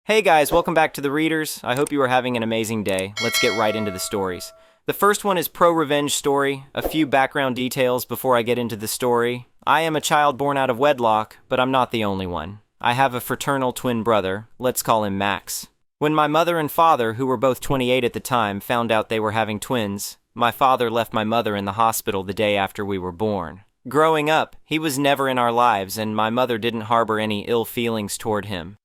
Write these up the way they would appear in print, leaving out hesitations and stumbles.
Hey guys, welcome back to The Readers. I hope you are having an amazing day. Let's get right into the stories. The first one is pro-revenge story. A few background details before I get into the story. I am a child born out of wedlock, but I'm not the only one. I have a fraternal twin brother. Let's call him Max. When my mother and father, who were both 28 at the time, found out they were having twins, my father left my mother in the hospital the day after we were born. Growing up, he was never in our lives, and my mother didn't harbor any ill feelings toward him.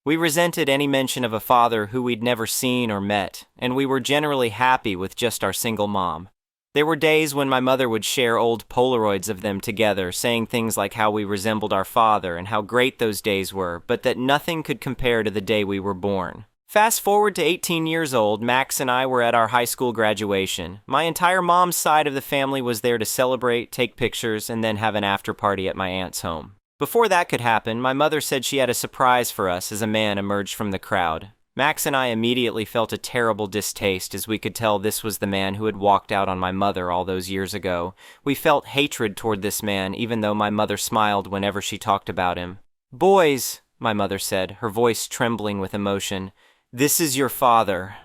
We resented any mention of a father who we'd never seen or met, and we were generally happy with just our single mom. There were days when my mother would share old Polaroids of them together, saying things like how we resembled our father and how great those days were, but that nothing could compare to the day we were born. Fast forward to 18 years old, Max and I were at our high school graduation. My entire mom's side of the family was there to celebrate, take pictures, and then have an after party at my aunt's home. Before that could happen, my mother said she had a surprise for us as a man emerged from the crowd. Max and I immediately felt a terrible distaste as we could tell this was the man who had walked out on my mother all those years ago. We felt hatred toward this man, even though my mother smiled whenever she talked about him. "Boys," my mother said, her voice trembling with emotion, "this is your father."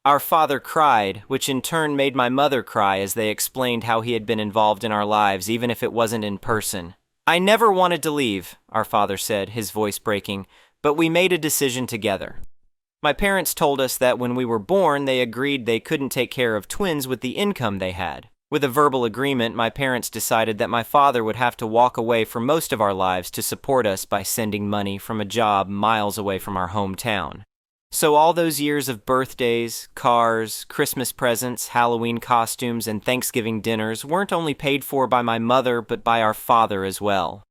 Our father cried, which in turn made my mother cry as they explained how he had been involved in our lives, even if it wasn't in person. "I never wanted to leave," our father said, his voice breaking, "but we made a decision together." My parents told us that when we were born, they agreed they couldn't take care of twins with the income they had. With a verbal agreement, my parents decided that my father would have to walk away for most of our lives to support us by sending money from a job miles away from our hometown. So all those years of birthdays, cars, Christmas presents, Halloween costumes, and Thanksgiving dinners weren't only paid for by my mother, but by our father as well.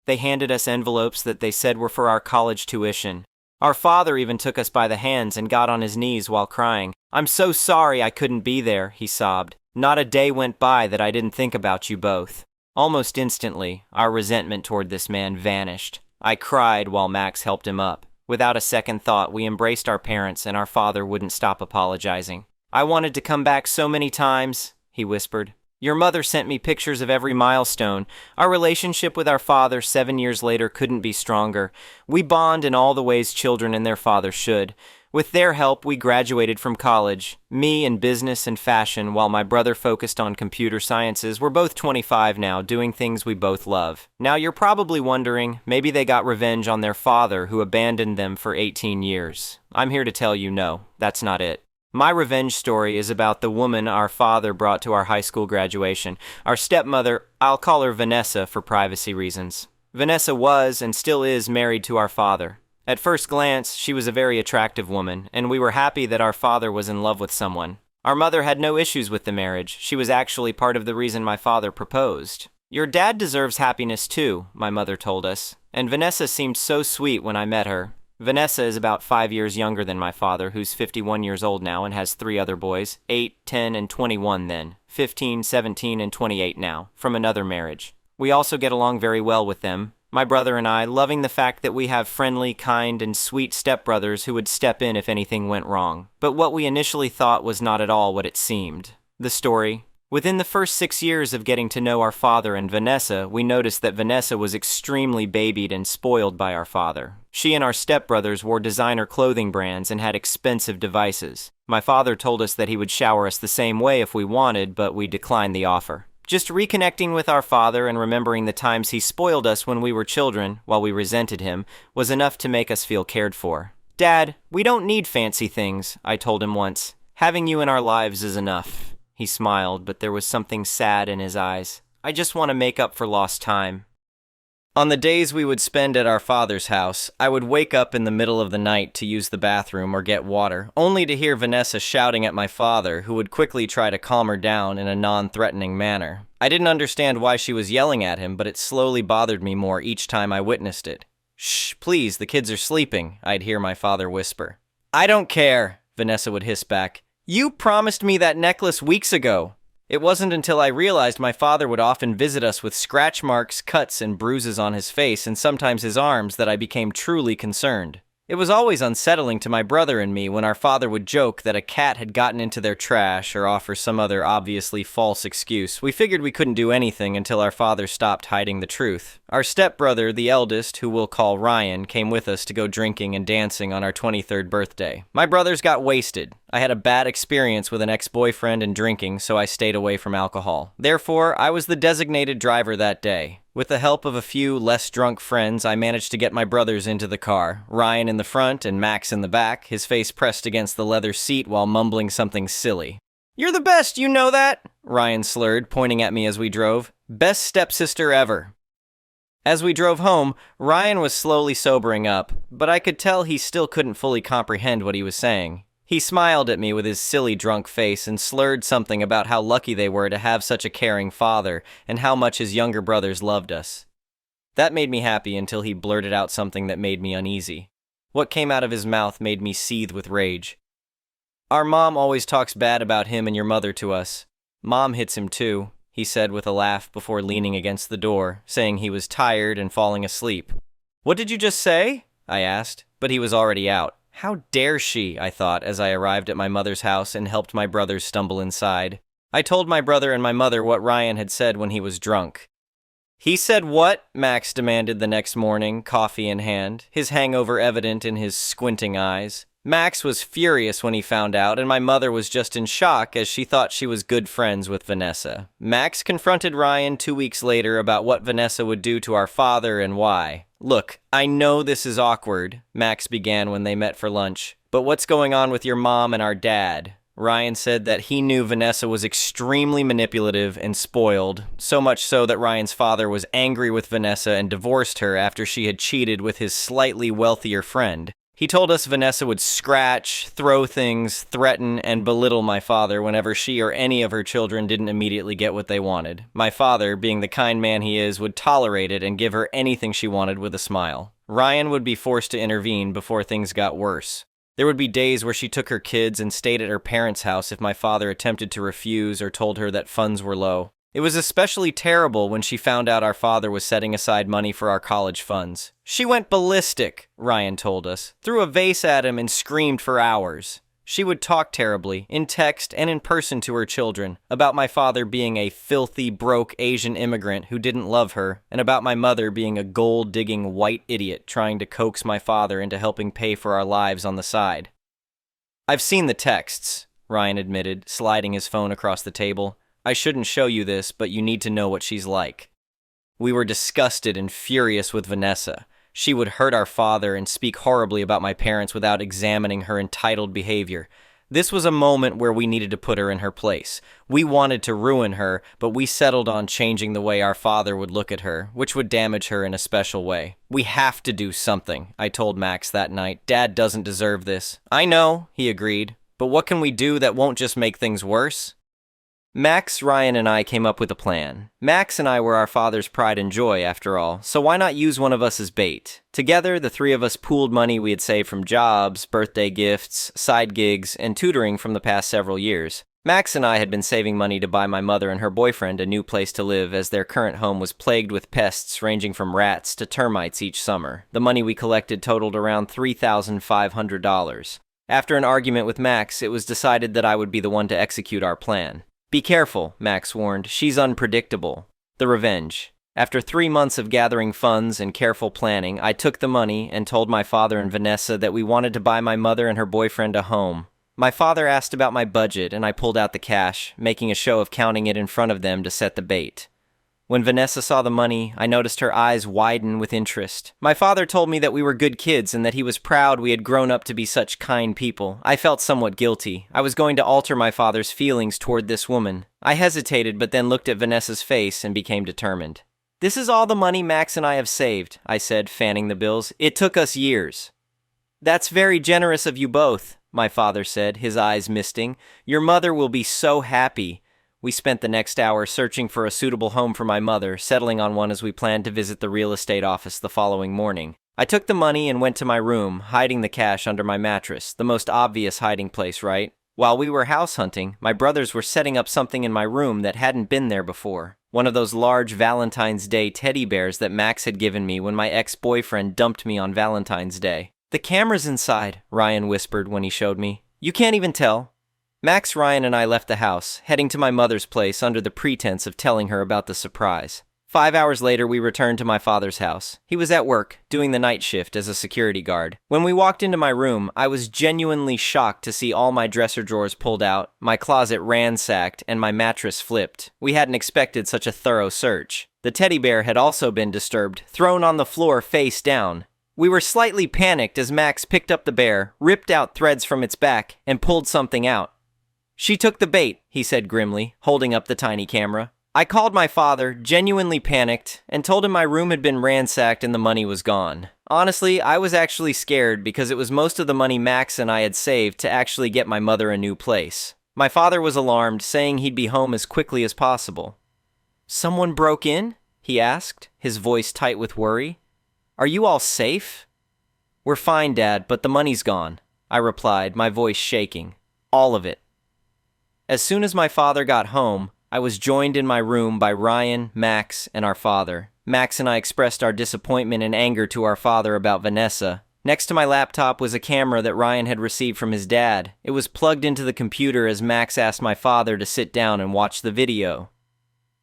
They handed us envelopes that they said were for our college tuition. Our father even took us by the hands and got on his knees while crying. "I'm so sorry I couldn't be there," he sobbed. "Not a day went by that I didn't think about you both." Almost instantly, our resentment toward this man vanished. I cried while Max helped him up. Without a second thought, we embraced our parents, and our father wouldn't stop apologizing. "I wanted to come back so many times," he whispered. "Your mother sent me pictures of every milestone. Our relationship with our father 7 years later couldn't be stronger. We bond in all the ways children and their father should. With their help, we graduated from college, me in business and fashion, while my brother focused on computer sciences. We're both 25 now, doing things we both love." Now you're probably wondering, maybe they got revenge on their father who abandoned them for 18 years. I'm here to tell you no, that's not it. My revenge story is about the woman our father brought to our high school graduation. Our stepmother, I'll call her Vanessa for privacy reasons. Vanessa was and still is married to our father. At first glance, she was a very attractive woman, and we were happy that our father was in love with someone. Our mother had no issues with the marriage. She was actually part of the reason my father proposed. "Your dad deserves happiness too," my mother told us, and Vanessa seemed so sweet when I met her. Vanessa is about 5 years younger than my father, who's 51 years old now and has 3 other boys, 8, 10, and 21 then, 15, 17, and 28 now, from another marriage. We also get along very well with them. My brother and I, loving the fact that we have friendly, kind, and sweet stepbrothers who would step in if anything went wrong. But what we initially thought was not at all what it seemed. The story. Within the first 6 years of getting to know our father and Vanessa, we noticed that Vanessa was extremely babied and spoiled by our father. She and our stepbrothers wore designer clothing brands and had expensive devices. My father told us that he would shower us the same way if we wanted, but we declined the offer. Just reconnecting with our father and remembering the times he spoiled us when we were children, while we resented him, was enough to make us feel cared for. "Dad, we don't need fancy things," I told him once. "Having you in our lives is enough." He smiled, but there was something sad in his eyes. "I just want to make up for lost time." On the days we would spend at our father's house, I would wake up in the middle of the night to use the bathroom or get water, only to hear Vanessa shouting at my father, who would quickly try to calm her down in a non-threatening manner. I didn't understand why she was yelling at him, but it slowly bothered me more each time I witnessed it. "Shh, please, the kids are sleeping," I'd hear my father whisper. "I don't care," Vanessa would hiss back. "You promised me that necklace weeks ago." It wasn't until I realized my father would often visit us with scratch marks, cuts, and bruises on his face and sometimes his arms that I became truly concerned. It was always unsettling to my brother and me when our father would joke that a cat had gotten into their trash or offer some other obviously false excuse. We figured we couldn't do anything until our father stopped hiding the truth. Our stepbrother, the eldest, who we'll call Ryan, came with us to go drinking and dancing on our 23rd birthday. My brothers got wasted. I had a bad experience with an ex-boyfriend and drinking, so I stayed away from alcohol. Therefore, I was the designated driver that day. With the help of a few less drunk friends, I managed to get my brothers into the car, Ryan in the front and Max in the back, his face pressed against the leather seat while mumbling something silly. "You're the best, you know that?" Ryan slurred, pointing at me as we drove. "Best stepsister ever." As we drove home, Ryan was slowly sobering up, but I could tell he still couldn't fully comprehend what he was saying. He smiled at me with his silly drunk face and slurred something about how lucky they were to have such a caring father and how much his younger brothers loved us. That made me happy until he blurted out something that made me uneasy. What came out of his mouth made me seethe with rage. "Our mom always talks bad about him and your mother to us. Mom hits him too," he said with a laugh before leaning against the door, saying he was tired and falling asleep. "What did you just say?" I asked, but he was already out. How dare she, I thought, as I arrived at my mother's house and helped my brothers stumble inside. I told my brother and my mother what Ryan had said when he was drunk. "He said what?" Max demanded the next morning, coffee in hand, his hangover evident in his squinting eyes. Max was furious when he found out, and my mother was just in shock as she thought she was good friends with Vanessa. Max confronted Ryan 2 weeks later about what Vanessa would do to our father and why. "Look, I know this is awkward," Max began when they met for lunch, "but what's going on with your mom and our dad?" Ryan said that he knew Vanessa was extremely manipulative and spoiled, so much so that Ryan's father was angry with Vanessa and divorced her after she had cheated with his slightly wealthier friend. He told us Vanessa would scratch, throw things, threaten, and belittle my father whenever she or any of her children didn't immediately get what they wanted. My father, being the kind man he is, would tolerate it and give her anything she wanted with a smile. Ryan would be forced to intervene before things got worse. There would be days where she took her kids and stayed at her parents' house if my father attempted to refuse or told her that funds were low. It was especially terrible when she found out our father was setting aside money for our college funds. She went ballistic, Ryan told us, threw a vase at him and screamed for hours. She would talk terribly, in text and in person to her children, about my father being a filthy, broke Asian immigrant who didn't love her, and about my mother being a gold-digging white idiot trying to coax my father into helping pay for our lives on the side. "I've seen the texts," Ryan admitted, sliding his phone across the table. "I shouldn't show you this, but you need to know what she's like." We were disgusted and furious with Vanessa. She would hurt our father and speak horribly about my parents without examining her entitled behavior. This was a moment where we needed to put her in her place. We wanted to ruin her, but we settled on changing the way our father would look at her, which would damage her in a special way. "We have to do something," I told Max that night. "Dad doesn't deserve this." "I know," he agreed, "but what can we do that won't just make things worse?" Max, Ryan, and I came up with a plan. Max and I were our father's pride and joy, after all, so why not use one of us as bait? Together, the three of us pooled money we had saved from jobs, birthday gifts, side gigs, and tutoring from the past several years. Max and I had been saving money to buy my mother and her boyfriend a new place to live as their current home was plagued with pests ranging from rats to termites each summer. The money we collected totaled around $3,500. After an argument with Max, it was decided that I would be the one to execute our plan. "Be careful," Max warned. "She's unpredictable." The revenge. After 3 months of gathering funds and careful planning, I took the money and told my father and Vanessa that we wanted to buy my mother and her boyfriend a home. My father asked about my budget, and I pulled out the cash, making a show of counting it in front of them to set the bait. When Vanessa saw the money, I noticed her eyes widen with interest. My father told me that we were good kids and that he was proud we had grown up to be such kind people. I felt somewhat guilty. I was going to alter my father's feelings toward this woman. I hesitated, but then looked at Vanessa's face and became determined. "This is all the money Max and I have saved," I said, fanning the bills. "It took us years." "That's very generous of you both," my father said, his eyes misting. "Your mother will be so happy." We spent the next hour searching for a suitable home for my mother, settling on one as we planned to visit the real estate office the following morning. I took the money and went to my room, hiding the cash under my mattress, the most obvious hiding place, right? While we were house hunting, my brothers were setting up something in my room that hadn't been there before. One of those large Valentine's Day teddy bears that Max had given me when my ex-boyfriend dumped me on Valentine's Day. "The camera's inside," Ryan whispered when he showed me. "You can't even tell." Max, Ryan, and I left the house, heading to my mother's place under the pretense of telling her about the surprise. 5 hours later, we returned to my father's house. He was at work, doing the night shift as a security guard. When we walked into my room, I was genuinely shocked to see all my dresser drawers pulled out, my closet ransacked, and my mattress flipped. We hadn't expected such a thorough search. The teddy bear had also been disturbed, thrown on the floor face down. We were slightly panicked as Max picked up the bear, ripped out threads from its back, and pulled something out. "She took the bait," he said grimly, holding up the tiny camera. I called my father, genuinely panicked, and told him my room had been ransacked and the money was gone. Honestly, I was actually scared because it was most of the money Max and I had saved to actually get my mother a new place. My father was alarmed, saying he'd be home as quickly as possible. "Someone broke in?" he asked, his voice tight with worry. "Are you all safe?" "We're fine, Dad, but the money's gone," I replied, my voice shaking. All of it. As soon as my father got home, I was joined in my room by Ryan, Max, and our father. Max and I expressed our disappointment and anger to our father about Vanessa. Next to my laptop was a camera that Ryan had received from his dad. It was plugged into the computer as Max asked my father to sit down and watch the video.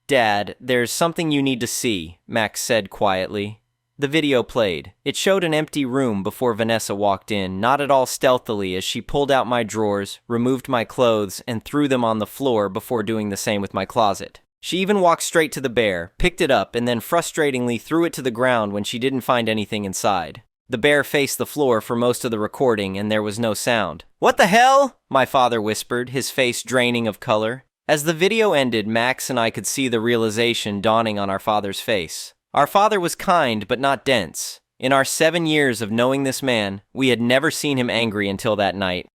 "Dad, there's something you need to see," Max said quietly. The video played. It showed an empty room before Vanessa walked in, not at all stealthily, as she pulled out my drawers, removed my clothes, and threw them on the floor before doing the same with my closet. She even walked straight to the bear, picked it up, and then frustratingly threw it to the ground when she didn't find anything inside. The bear faced the floor for most of the recording, and there was no sound. "What the hell?" my father whispered, his face draining of color. As the video ended, Max and I could see the realization dawning on our father's face. Our father was kind, but not dense. In our 7 years of knowing this man, we had never seen him angry until that night.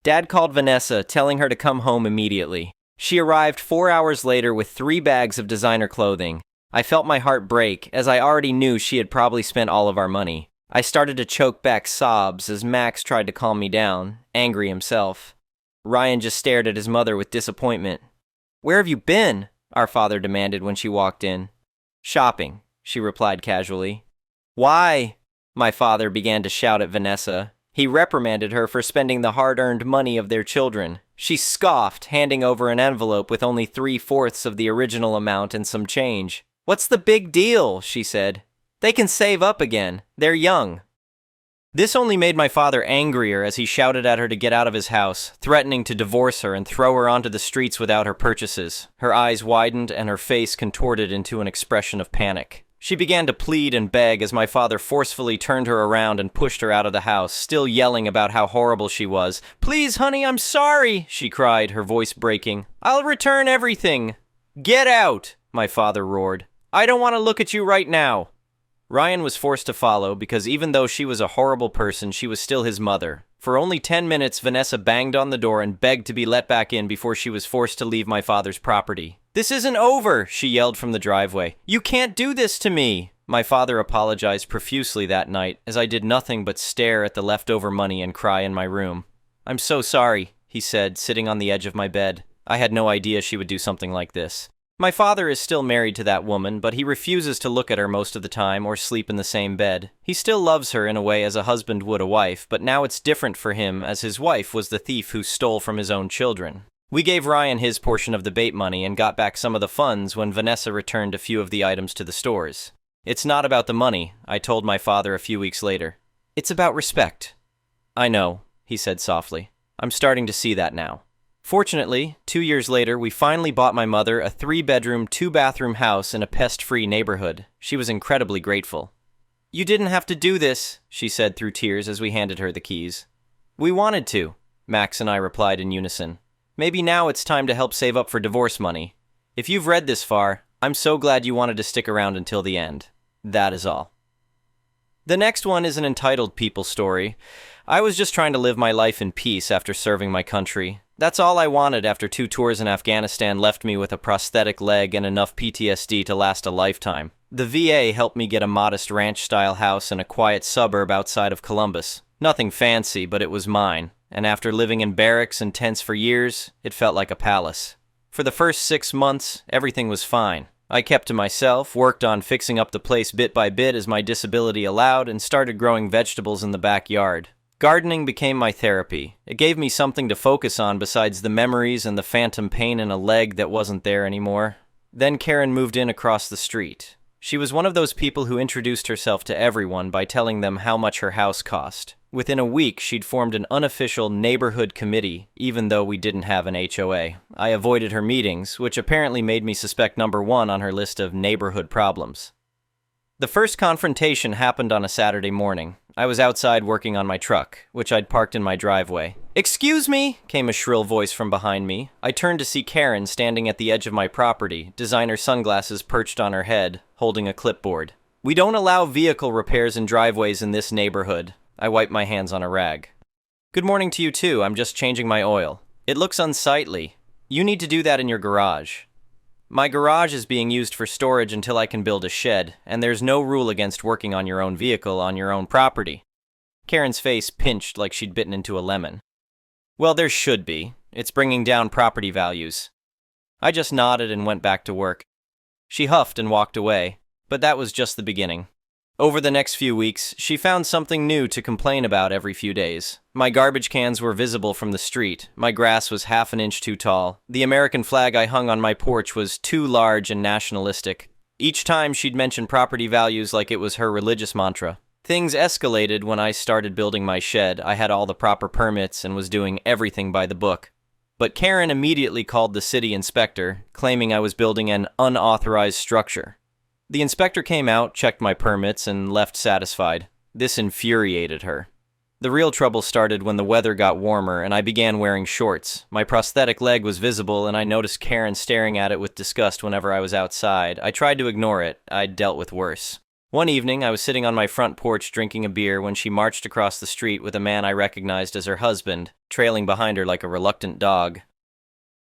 Dad called Vanessa, telling her to come home immediately. She arrived 4 hours later with 3 bags of designer clothing. I felt my heart break, as I already knew she had probably spent all of our money. I started to choke back sobs as Max tried to calm me down, angry himself. Ryan just stared at his mother with disappointment. "Where have you been?" our father demanded when she walked in. "Shopping," she replied casually. "Why?" my father began to shout at Vanessa. He reprimanded her for spending the hard-earned money of their children. She scoffed, handing over an envelope with only 3/4 of the original amount and some change. "What's the big deal?" she said. "They can save up again. They're young." This only made my father angrier as he shouted at her to get out of his house, threatening to divorce her and throw her onto the streets without her purchases. Her eyes widened and her face contorted into an expression of panic. She began to plead and beg as my father forcefully turned her around and pushed her out of the house, still yelling about how horrible she was. "Please, honey, I'm sorry," she cried, her voice breaking. "I'll return everything." "Get out," my father roared. "I don't want to look at you right now." Ryan was forced to follow because even though she was a horrible person, she was still his mother. For only 10 minutes, Vanessa banged on the door and begged to be let back in before she was forced to leave my father's property. "This isn't over," she yelled from the driveway. "You can't do this to me." My father apologized profusely that night, as I did nothing but stare at the leftover money and cry in my room. "I'm so sorry," he said, sitting on the edge of my bed. I had no idea she would do something like this. My father is still married to that woman, but he refuses to look at her most of the time or sleep in the same bed. He still loves her in a way as a husband would a wife, but now it's different for him as his wife was the thief who stole from his own children. We gave Ryan his portion of the bait money and got back some of the funds when Vanessa returned a few of the items to the stores. "It's not about the money," I told my father a few weeks later. "It's about respect." "I know," he said softly. "I'm starting to see that now." Fortunately, 2 years later, we finally bought my mother a 3-bedroom, 2-bathroom house in a pest-free neighborhood. She was incredibly grateful. "You didn't have to do this," she said through tears as we handed her the keys. "We wanted to," Max and I replied in unison. "Maybe now it's time to help save up for divorce money. If you've read this far, I'm so glad you wanted to stick around until the end. That is all." The next one is an entitled people story. I was just trying to live my life in peace after serving my country. That's all I wanted after 2 tours in Afghanistan left me with a prosthetic leg and enough PTSD to last a lifetime. The VA helped me get a modest ranch-style house in a quiet suburb outside of Columbus. Nothing fancy, but it was mine. And after living in barracks and tents for years, it felt like a palace. For the first 6 months, everything was fine. I kept to myself, worked on fixing up the place bit by bit as my disability allowed, and started growing vegetables in the backyard. Gardening became my therapy. It gave me something to focus on besides the memories and the phantom pain in a leg that wasn't there anymore. Then Karen moved in across the street. She was one of those people who introduced herself to everyone by telling them how much her house cost. Within a week, she'd formed an unofficial neighborhood committee, even though we didn't have an HOA. I avoided her meetings, which apparently made me suspect number 1 on her list of neighborhood problems. The first confrontation happened on a Saturday morning. I was outside working on my truck, which I'd parked in my driveway. "Excuse me," came a shrill voice from behind me. I turned to see Karen standing at the edge of my property, designer sunglasses perched on her head, holding a clipboard. "We don't allow vehicle repairs in driveways in this neighborhood." I wiped my hands on a rag. "Good morning to you too, I'm just changing my oil. It looks unsightly. You need to do that in your garage." "My garage is being used for storage until I can build a shed, and there's no rule against working on your own vehicle on your own property." Karen's face pinched like she'd bitten into a lemon. "Well, there should be. It's bringing down property values." I just nodded and went back to work. She huffed and walked away, but that was just the beginning. Over the next few weeks, she found something new to complain about every few days. My garbage cans were visible from the street, my grass was half an inch too tall, the American flag I hung on my porch was too large and nationalistic. Each time she'd mention property values like it was her religious mantra. Things escalated when I started building my shed. I had all the proper permits and was doing everything by the book. But Karen immediately called the city inspector, claiming I was building an unauthorized structure. The inspector came out, checked my permits, and left satisfied. This infuriated her. The real trouble started when the weather got warmer and I began wearing shorts. My prosthetic leg was visible and I noticed Karen staring at it with disgust whenever I was outside. I tried to ignore it. I'd dealt with worse. One evening, I was sitting on my front porch drinking a beer when she marched across the street with a man I recognized as her husband, trailing behind her like a reluctant dog.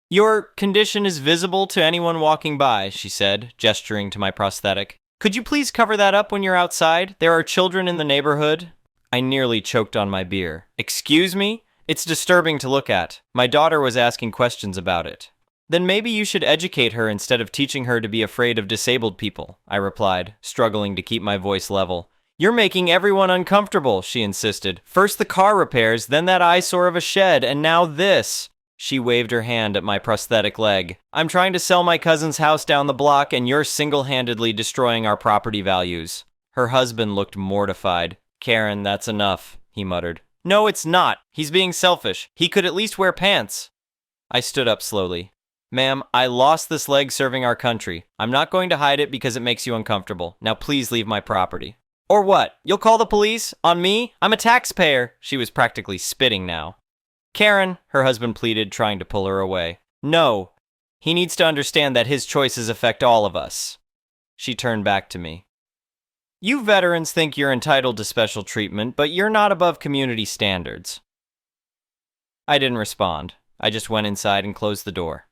"Your condition is visible to anyone walking by," she said, gesturing to my prosthetic. "Could you please cover that up when you're outside? There are children in the neighborhood." I nearly choked on my beer. "Excuse me? It's disturbing to look at. My daughter was asking questions about it." "Then maybe you should educate her instead of teaching her to be afraid of disabled people," I replied, struggling to keep my voice level. "You're making everyone uncomfortable," she insisted. "First the car repairs, then that eyesore of a shed, and now this." She waved her hand at my prosthetic leg. "I'm trying to sell my cousin's house down the block, and you're single-handedly destroying our property values." Her husband looked mortified. "Karen, that's enough," he muttered. "No, it's not. He's being selfish. He could at least wear pants." I stood up slowly. "Ma'am, I lost this leg serving our country. I'm not going to hide it because it makes you uncomfortable. Now please leave my property." "Or what? You'll call the police? On me? I'm a taxpayer." She was practically spitting now. "Karen," her husband pleaded, trying to pull her away. "No. He needs to understand that his choices affect all of us." She turned back to me. "You veterans think you're entitled to special treatment, but you're not above community standards." I didn't respond. I just went inside and closed the door.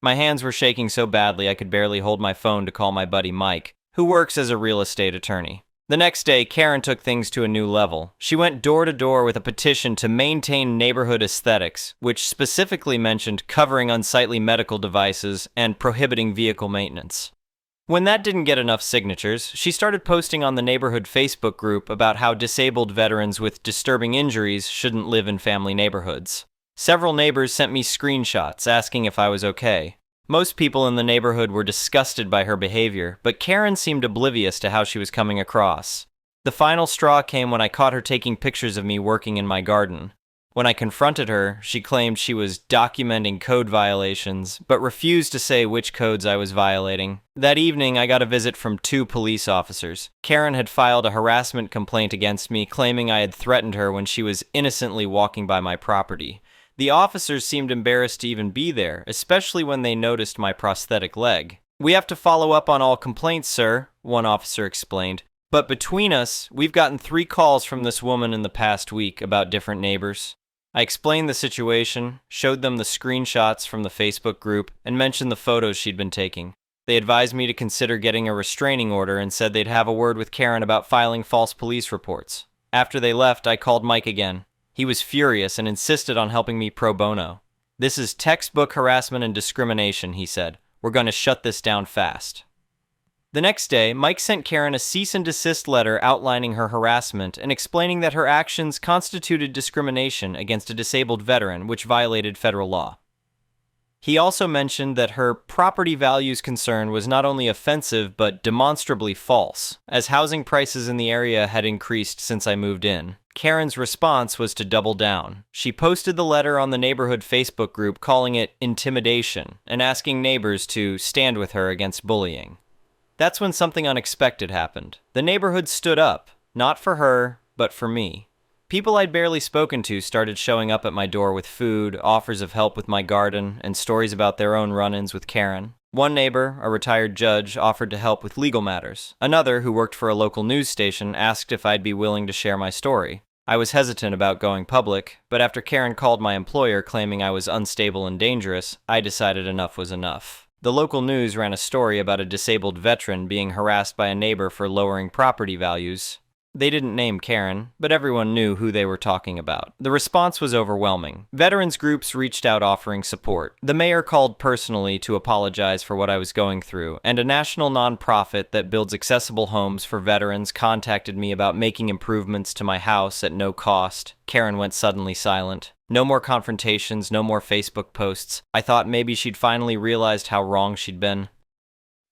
My hands were shaking so badly I could barely hold my phone to call my buddy Mike, who works as a real estate attorney. The next day, Karen took things to a new level. She went door to door with a petition to maintain neighborhood aesthetics, which specifically mentioned covering unsightly medical devices and prohibiting vehicle maintenance. When that didn't get enough signatures, she started posting on the neighborhood Facebook group about how disabled veterans with disturbing injuries shouldn't live in family neighborhoods. Several neighbors sent me screenshots asking if I was okay. Most people in the neighborhood were disgusted by her behavior, but Karen seemed oblivious to how she was coming across. The final straw came when I caught her taking pictures of me working in my garden. When I confronted her, she claimed she was documenting code violations, but refused to say which codes I was violating. That evening, I got a visit from 2 police officers. Karen had filed a harassment complaint against me, claiming I had threatened her when she was innocently walking by my property. The officers seemed embarrassed to even be there, especially when they noticed my prosthetic leg. "We have to follow up on all complaints, sir," one officer explained. "But between us, we've gotten 3 calls from this woman in the past week about different neighbors." I explained the situation, showed them the screenshots from the Facebook group, and mentioned the photos she'd been taking. They advised me to consider getting a restraining order and said they'd have a word with Karen about filing false police reports. After they left, I called Mike again. He was furious and insisted on helping me pro bono. "This is textbook harassment and discrimination," he said. "We're going to shut this down fast." The next day, Mike sent Karen a cease and desist letter outlining her harassment and explaining that her actions constituted discrimination against a disabled veteran, which violated federal law. He also mentioned that her property values concern was not only offensive but demonstrably false, as housing prices in the area had increased since I moved in. Karen's response was to double down. She posted the letter on the neighborhood Facebook group calling it intimidation and asking neighbors to stand with her against bullying. That's when something unexpected happened. The neighborhood stood up, not for her, but for me. People I'd barely spoken to started showing up at my door with food, offers of help with my garden, and stories about their own run-ins with Karen. One neighbor, a retired judge, offered to help with legal matters. Another, who worked for a local news station, asked if I'd be willing to share my story. I was hesitant about going public, but after Karen called my employer claiming I was unstable and dangerous, I decided enough was enough. The local news ran a story about a disabled veteran being harassed by a neighbor for lowering property values. They didn't name Karen, but everyone knew who they were talking about. The response was overwhelming. Veterans groups reached out offering support. The mayor called personally to apologize for what I was going through, and a national nonprofit that builds accessible homes for veterans contacted me about making improvements to my house at no cost. Karen went suddenly silent. No more confrontations, no more Facebook posts. I thought maybe she'd finally realized how wrong she'd been.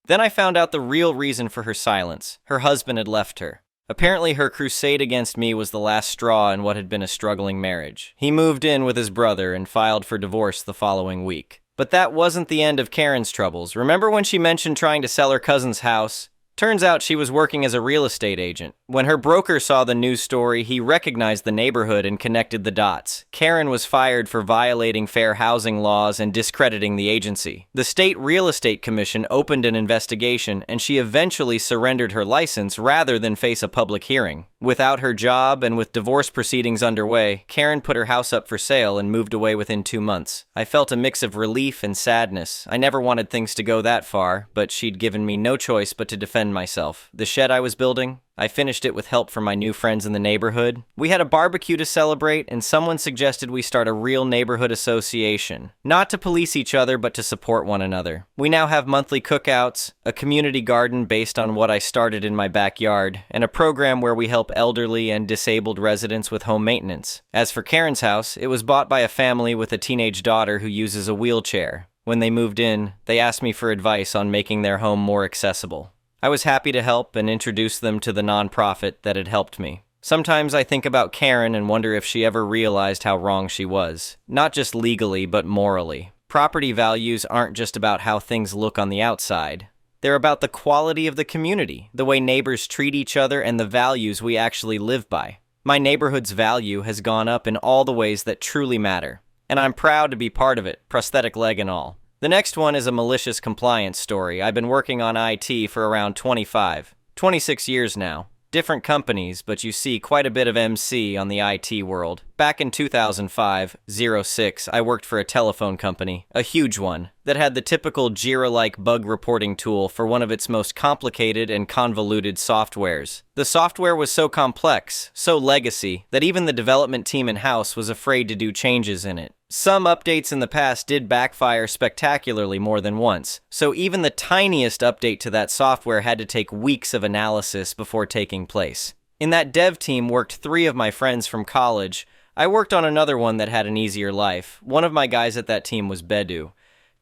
Then I found out the real reason for her silence. Her husband had left her. Apparently her crusade against me was the last straw in what had been a struggling marriage. He moved in with his brother and filed for divorce the following week. But that wasn't the end of Karen's troubles. Remember when she mentioned trying to sell her cousin's house? Turns out she was working as a real estate agent. When her broker saw the news story, he recognized the neighborhood and connected the dots. Karen was fired for violating fair housing laws and discrediting the agency. The State Real Estate Commission opened an investigation, and she eventually surrendered her license rather than face a public hearing. Without her job and with divorce proceedings underway, Karen put her house up for sale and moved away within 2 months. I felt a mix of relief and sadness. I never wanted things to go that far, but she'd given me no choice but to defend myself. The shed I was building, I finished it with help from my new friends in the neighborhood. We had a barbecue to celebrate, and someone suggested we start a real neighborhood association. Not to police each other, but to support one another. We now have monthly cookouts, a community garden based on what I started in my backyard, and a program where we help elderly and disabled residents with home maintenance. As for Karen's house, it was bought by a family with a teenage daughter who uses a wheelchair. When they moved in, they asked me for advice on making their home more accessible. I was happy to help and introduce them to the nonprofit that had helped me. Sometimes I think about Karen and wonder if she ever realized how wrong she was. Not just legally, but morally. Property values aren't just about how things look on the outside. They're about the quality of the community, the way neighbors treat each other, and the values we actually live by. My neighborhood's value has gone up in all the ways that truly matter, and I'm proud to be part of it, prosthetic leg and all. The next one is a malicious compliance story. I've been working on IT for around 26 years now. Different companies, but you see quite a bit of MC on the IT world. Back in 2005-06, I worked for a telephone company, a huge one, that had the typical Jira-like bug reporting tool for one of its most complicated and convoluted softwares. The software was so complex, so legacy, that even the development team in-house was afraid to do changes in it. Some updates in the past did backfire spectacularly more than once, so even the tiniest update to that software had to take weeks of analysis before taking place. In that dev team worked 3 of my friends from college. I worked on another one that had an easier life. One of my guys at that team was Bedu.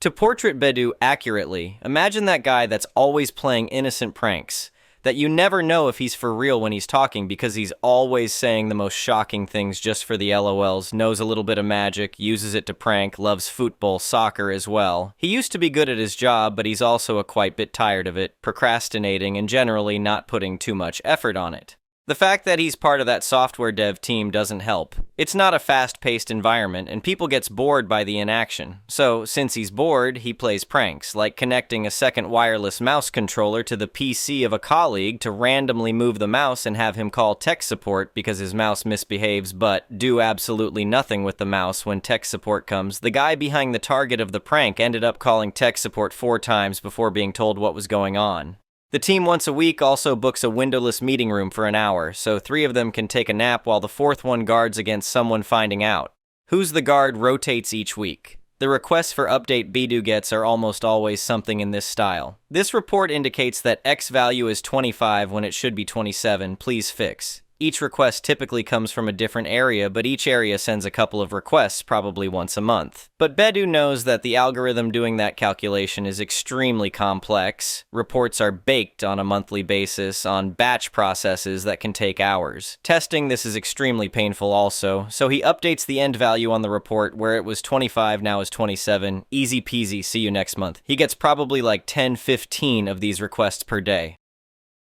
To portrait Bedu accurately, imagine that guy that's always playing innocent pranks, that you never know if he's for real when he's talking because he's always saying the most shocking things just for the LOLs, knows a little bit of magic, uses it to prank, loves football, soccer as well. He used to be good at his job, but he's also a quite bit tired of it, procrastinating and generally not putting too much effort on it. The fact that he's part of that software dev team doesn't help. It's not a fast-paced environment, and people gets bored by the inaction. So, since he's bored, he plays pranks, like connecting a second wireless mouse controller to the PC of a colleague to randomly move the mouse and have him call tech support because his mouse misbehaves, but do absolutely nothing with the mouse when tech support comes. The guy behind the target of the prank ended up calling tech support 4 times before being told what was going on. The team once a week also books a windowless meeting room for an hour, so 3 of them can take a nap while the 4th one guards against someone finding out. Who's the guard rotates each week. The requests for update Bedu gets are almost always something in this style. This report indicates that X value is 25 when it should be 27, please fix. Each request typically comes from a different area, but each area sends a couple of requests probably once a month. But Bedu knows that the algorithm doing that calculation is extremely complex. Reports are baked on a monthly basis on batch processes that can take hours. Testing this is extremely painful also, so he updates the end value on the report where it was 25, now is 27. Easy peasy, see you next month. He gets probably like 10, 15 of these requests per day.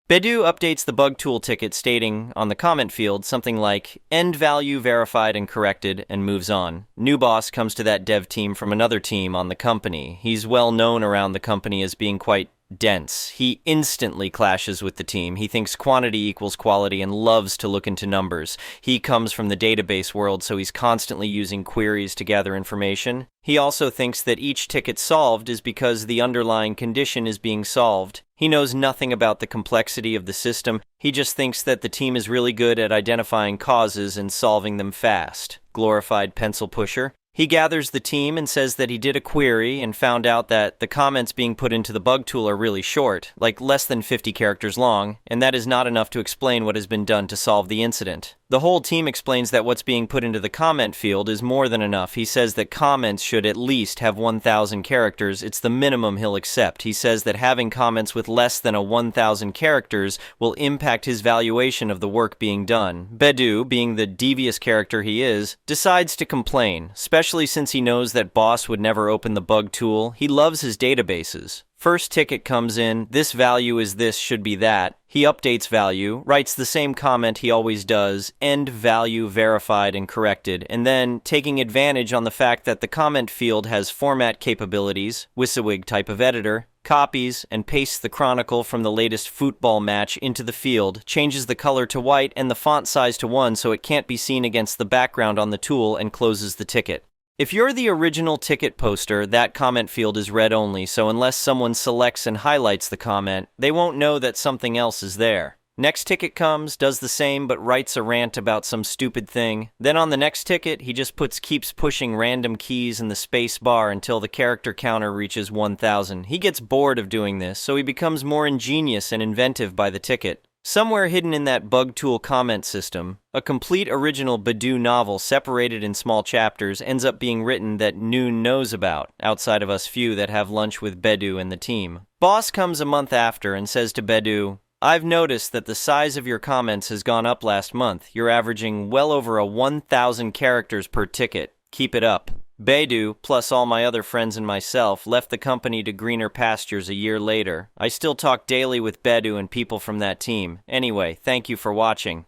Bedu updates the bug tool ticket stating on the comment field something like end value verified and corrected, and moves on. New boss comes to that dev team from another team on the company. He's well known around the company as being quite dense. He instantly clashes with the team. He thinks quantity equals quality and loves to look into numbers. He comes from the database world, so he's constantly using queries to gather information. He also thinks that each ticket solved is because the underlying condition is being solved. He knows nothing about the complexity of the system. He just thinks that the team is really good at identifying causes and solving them fast. Glorified pencil pusher. He gathers the team and says that he did a query and found out that the comments being put into the bug tool are really short, like less than 50 characters long, and that is not enough to explain what has been done to solve the incident. The whole team explains that what's being put into the comment field is more than enough. He says that comments should at least have 1,000 characters. It's the minimum he'll accept. He says that having comments with less than 1,000 characters will impact his valuation of the work being done. Bedu, being the devious character he is, decides to complain, especially since he knows that boss would never open the bug tool. He loves his databases. First ticket comes in, this value is this, should be that. He updates value, writes the same comment he always does, end value verified and corrected, and then, taking advantage on the fact that the comment field has format capabilities, WYSIWYG type of editor, copies and pastes the chronicle from the latest football match into the field, changes the color to white and the font size to 1 so it can't be seen against the background on the tool, and closes the ticket. If you're the original ticket poster, that comment field is read only, so unless someone selects and highlights the comment, they won't know that something else is there. Next ticket comes, does the same, but writes a rant about some stupid thing. Then on the next ticket, he just keeps pushing random keys in the space bar until the character counter reaches 1,000. He gets bored of doing this, so he becomes more ingenious and inventive by the ticket. Somewhere hidden in that bug tool comment system, a complete original Bedu novel separated in small chapters ends up being written that Noon knows about, outside of us few that have lunch with Bedu and the team. Boss comes a month after and says to Bedu, I've noticed that the size of your comments has gone up last month. You're averaging well over 1,000 characters per ticket. Keep it up. Bedu, plus all my other friends and myself, left the company to greener pastures a year later. I still talk daily with Bedu and people from that team. Anyway, thank you for watching.